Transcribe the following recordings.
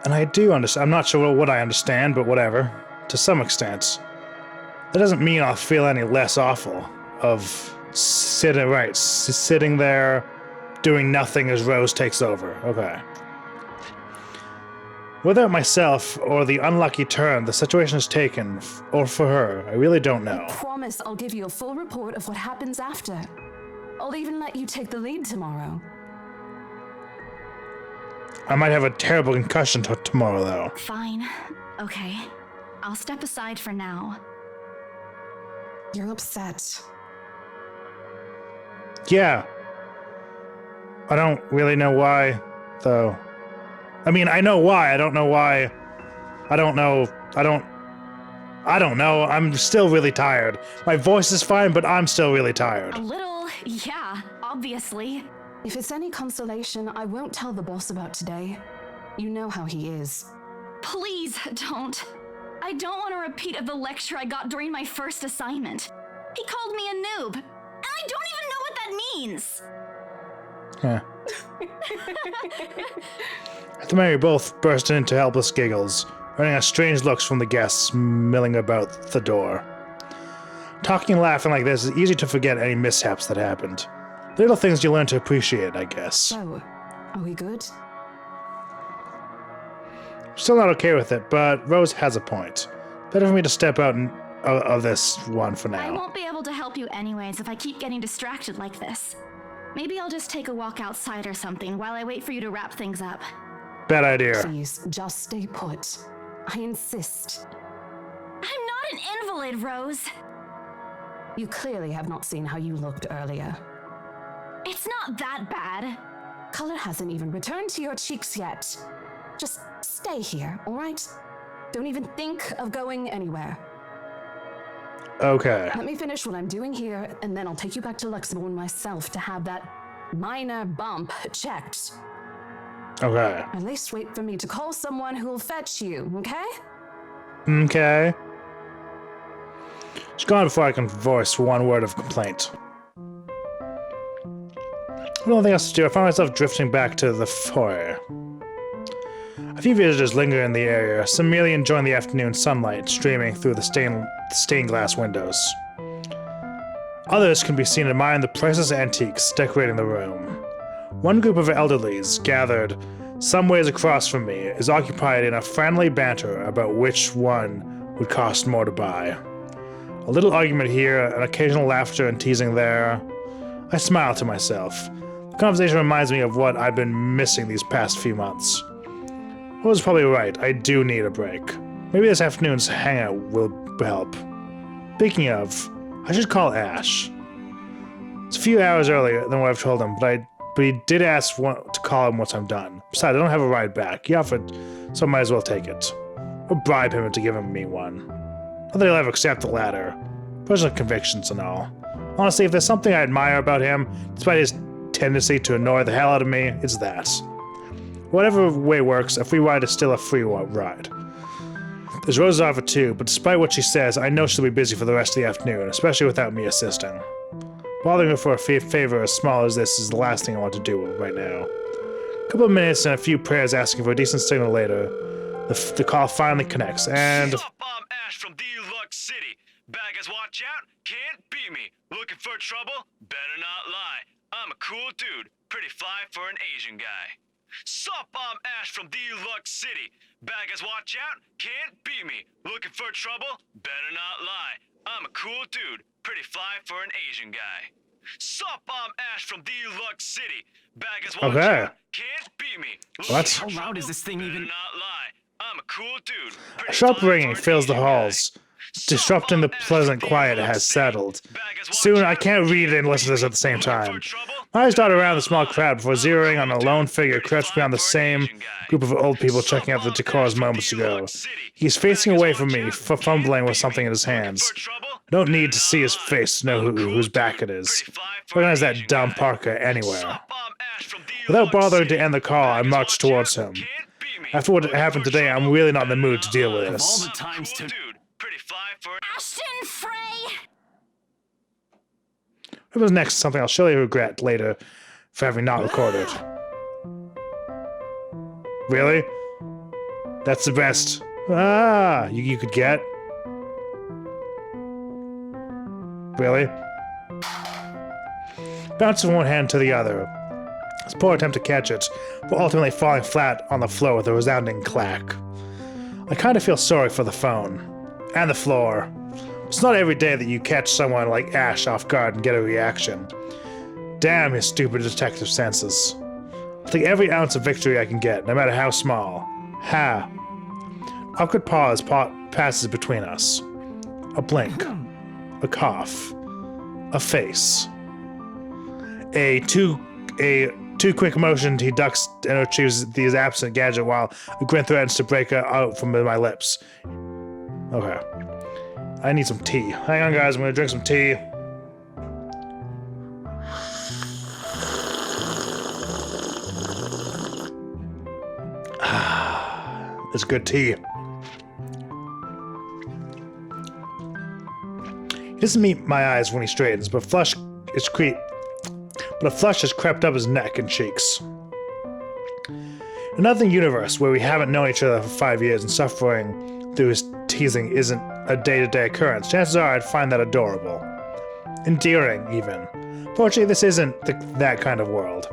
And I do understand. I'm not sure what I understand, but whatever. To some extent. That doesn't mean I'll feel any less awful of sitting there doing nothing as Rose takes over. Okay. Whether myself or the unlucky turn the situation has taken, or for her, I really don't know. I promise I'll give you a full report of what happens after. I'll even let you take the lead tomorrow. I might have a terrible concussion tomorrow, though. Fine. Okay. I'll step aside for now. You're upset. Yeah. I don't really know why, though. I mean, I know why. I don't know why. I don't know. I don't know. I'm still really tired. My voice is fine, but I'm still really tired. A little, yeah, obviously. If it's any consolation, I won't tell the boss about today. You know how he is. Please don't. I don't want a repeat of the lecture I got during my first assignment. He called me a noob, and I don't even know what that means. Yeah. At the Mary both burst into helpless giggles, earning strange looks from the guests milling about the door. Talking and laughing like this is easy to forget any mishaps that happened. Little things you learn to appreciate, I guess. So, are we good? Still not okay with it, but Rose has a point. Better for me to step out of this one for now. I won't be able to help you anyways if I keep getting distracted like this. Maybe I'll just take a walk outside or something while I wait for you to wrap things up. Bad idea. Please, just stay put. I insist. I'm not an invalid, Rose. You clearly have not seen how you looked earlier. It's not that bad. Color hasn't even returned to your cheeks yet. Just stay here, all right? Don't even think of going anywhere. Okay. Let me finish what I'm doing here, and then I'll take you back to Luxembourg myself to have that minor bump checked. Okay. At least wait for me to call someone who'll fetch you, okay? Okay. She's gone before I can voice one word of complaint. With nothing else to do, I find myself drifting back to the foyer. A few visitors linger in the area, some merely enjoying the afternoon sunlight streaming through the stained glass windows. Others can be seen admiring the priceless antiques decorating the room. One group of elderlies, gathered some ways across from me, is occupied in a friendly banter about which one would cost more to buy. A little argument here, an occasional laughter and teasing there. I smile to myself. The conversation reminds me of what I've been missing these past few months. I was probably right, I do need a break. Maybe this afternoon's hangout will help. Speaking of, I should call Ash. It's a few hours earlier than what I've told him, but he did ask to call him once I'm done. Besides, I don't have a ride back. He offered, so I might as well take it. Or bribe him into giving me one. Not that he'll ever accept the latter. Personal convictions and all. Honestly, if there's something I admire about him, despite his tendency to annoy the hell out of me, it's that. Whatever way works, a free ride is still a free ride. There's Rose's offer too, but despite what she says, I know she'll be busy for the rest of the afternoon, especially without me assisting. Bothering her for a favor as small as this is the last thing I want to do right now. A couple of minutes and a few prayers asking for a decent signal later, the call finally connects, and... Sup, I'm Ash from Deluxe City. Baggers, watch out, can't beat me. Looking for trouble? Better not lie. I'm a cool dude, pretty fly for an Asian guy. Sup, I'm Ash from Deluxe City. Baggers, watch out, can't beat me. Looking for trouble? Better not lie. I'm a cool dude, pretty fly for an Asian guy. Sup, I'm Ash from Deluxe City. Baggers, watch out, can't beat me. What? How loud is this thing Better even? not lie. I'm a cool dude. A sharp ringing fills the halls, disrupting the pleasant quiet it has settled. Soon, I can't read and listen to this at the same time. My eyes dart around the small crowd before zeroing on a lone figure crouched behind the same group of old people checking out the decors moments ago. He's facing away from me, fumbling with something in his hands. I don't need to see his face to know whose back it is. Recognize that dumb Parker anywhere. Without bothering to end the call, I marched towards him. After what happened today, I'm really not in the mood to deal with All this. the times to... Ashton Frey! What was next? Something I'll surely regret later for having not recorded. Really? That's the best. Ah, you could get. Really? Bouncing from one hand to the other. His poor attempt to catch it, but ultimately falling flat on the floor with a resounding clack. I kind of feel sorry for the phone. And the floor. It's not every day that you catch someone like Ash off guard and get a reaction. Damn his stupid detective senses. I'll take every ounce of victory I can get, no matter how small. Ha. Awkward pause passes between us. A blink. A cough. A face. A too quick motion, he ducks and retrieves his absent gadget while a grin threatens to break out from my lips. Okay. I need some tea. Hang on, guys. I'm gonna drink some tea. It's good tea. He doesn't meet my eyes when he straightens, but a flush has crept up his neck and cheeks. Another universe where we haven't known each other for 5 years and suffering through his teasing isn't a day-to-day occurrence. Chances are I'd find that adorable. Endearing, even. Fortunately, this isn't that kind of world.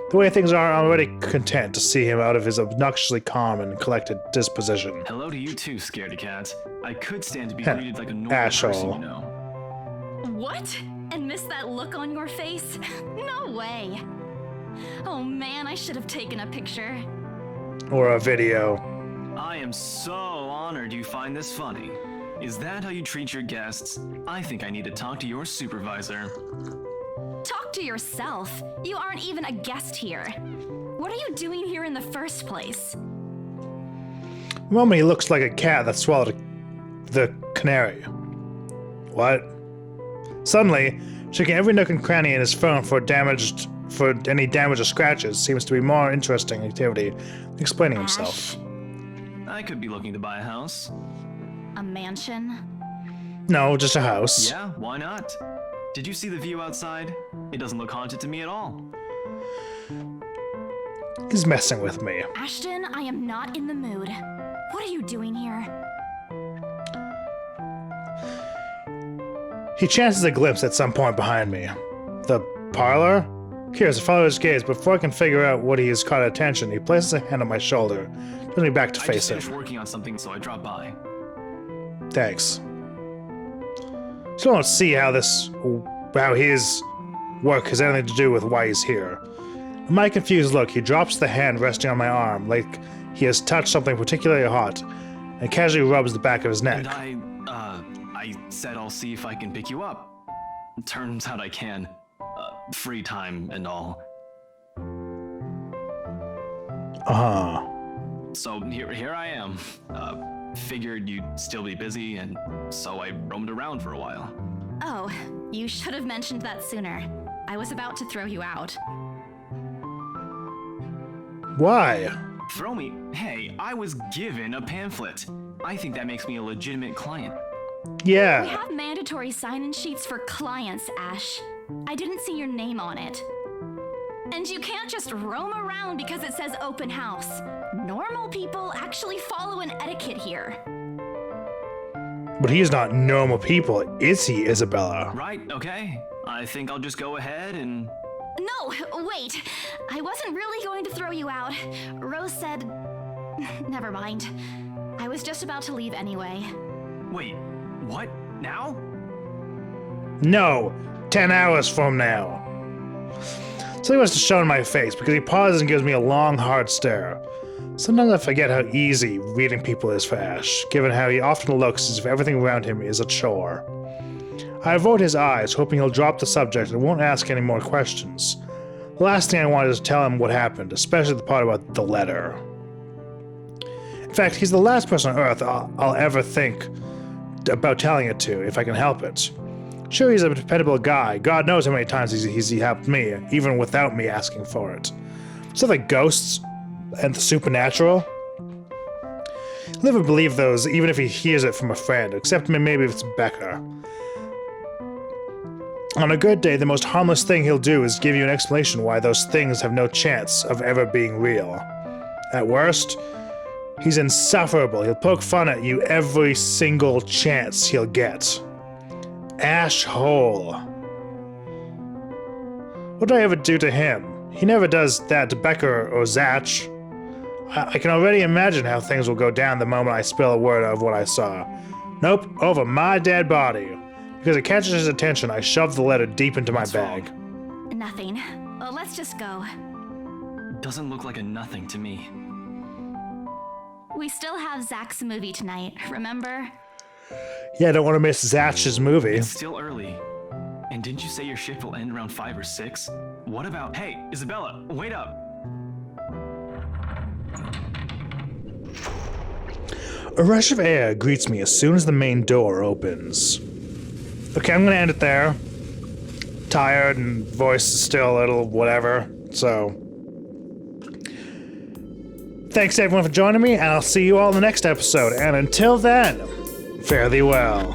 The way things are, I'm already content to see him out of his obnoxiously calm and collected disposition. Hello to you too, scaredy cat. I could stand to be greeted like a normal Asshole. person, you know. What? And miss that look on your face? No way. Oh man, I should have taken a picture. Or a video. I am so honored you find this funny. Is that how you treat your guests? I think I need to talk to your supervisor. Talk to yourself. You aren't even a guest here. What are you doing here in the first place? Moment, he looks like a cat that swallowed the canary. What? Suddenly, checking every nook and cranny in his phone for any damage or scratches seems to be more interesting activity than explaining himself. I could be looking to buy a house. A mansion? No, just a house. Yeah, why not? Did you see the view outside? It doesn't look haunted to me at all. He's messing with me. Ashton, I am not in the mood. What are you doing here? He chances a glimpse at some point behind me. The parlor? Curious, I follow his gaze, but before I can figure out what he has caught attention, he places a hand on my shoulder, turns me back to I face just him. finished working on something, so I dropped by. Thanks. Still don't see how his work has anything to do with why he's here. In my confused look, he drops the hand resting on my arm, like he has touched something particularly hot, and casually rubs the back of his neck. And I said I'll see if I can pick you up. Turns out I can. Free time and all. Uh-huh. So here I am. Figured you'd still be busy, and so I roamed around for a while. Oh, you should have mentioned that sooner. I was about to throw you out. Why? Throw me? Hey, I was given a pamphlet. I think that makes me a legitimate client. We Yeah. have mandatory sign-in sheets for clients, Ash. I didn't see your name on it. And you can't just roam around because it says open house. Normal people actually follow an etiquette here. But he's not normal people, is he, Isabella? Right, okay. I think I'll just go ahead and... No, wait. I wasn't really going to throw you out. Rose said... Never mind. I was just about to leave anyway. Wait, what? Now? No, 10 hours from now. So he must have shown my face because he pauses and gives me a long, hard stare. Sometimes I forget how easy reading people is for Ash, given how he often looks as if everything around him is a chore. I avoid his eyes, hoping he'll drop the subject and won't ask any more questions. The last thing I wanted is to tell him what happened, especially the part about the letter. In fact, he's the last person on Earth I'll ever think about telling it to, if I can help it. Sure, he's a dependable guy. God knows how many times he's helped me, even without me asking for it. Stuff like ghosts and the supernatural. He'll never believe those, even if he hears it from a friend, except maybe if it's Becca. On a good day, the most harmless thing he'll do is give you an explanation why those things have no chance of ever being real. At worst, He's insufferable. He'll poke fun at you every single chance he'll get. Ash Hole. What did I ever do to him? He never does that to Becker or Zatch. I can already imagine how things will go down the moment I spill a word of what I saw. Nope, over my dead body. Because it catches his attention, I shove the letter deep into my bag. Nothing. Well, let's just go. Doesn't look like a nothing to me. We still have Zach's movie tonight, remember? Yeah, I don't want to miss Zatch's movie. It's still early. And didn't you say your shift will end around 5 or 6? What about... Hey, Isabella, wait up! A rush of air greets me as soon as the main door opens. Okay, I'm gonna end it there. Tired and voice is still a little whatever, so... Thanks everyone for joining me, and I'll see you all in the next episode, and until then, fare thee well.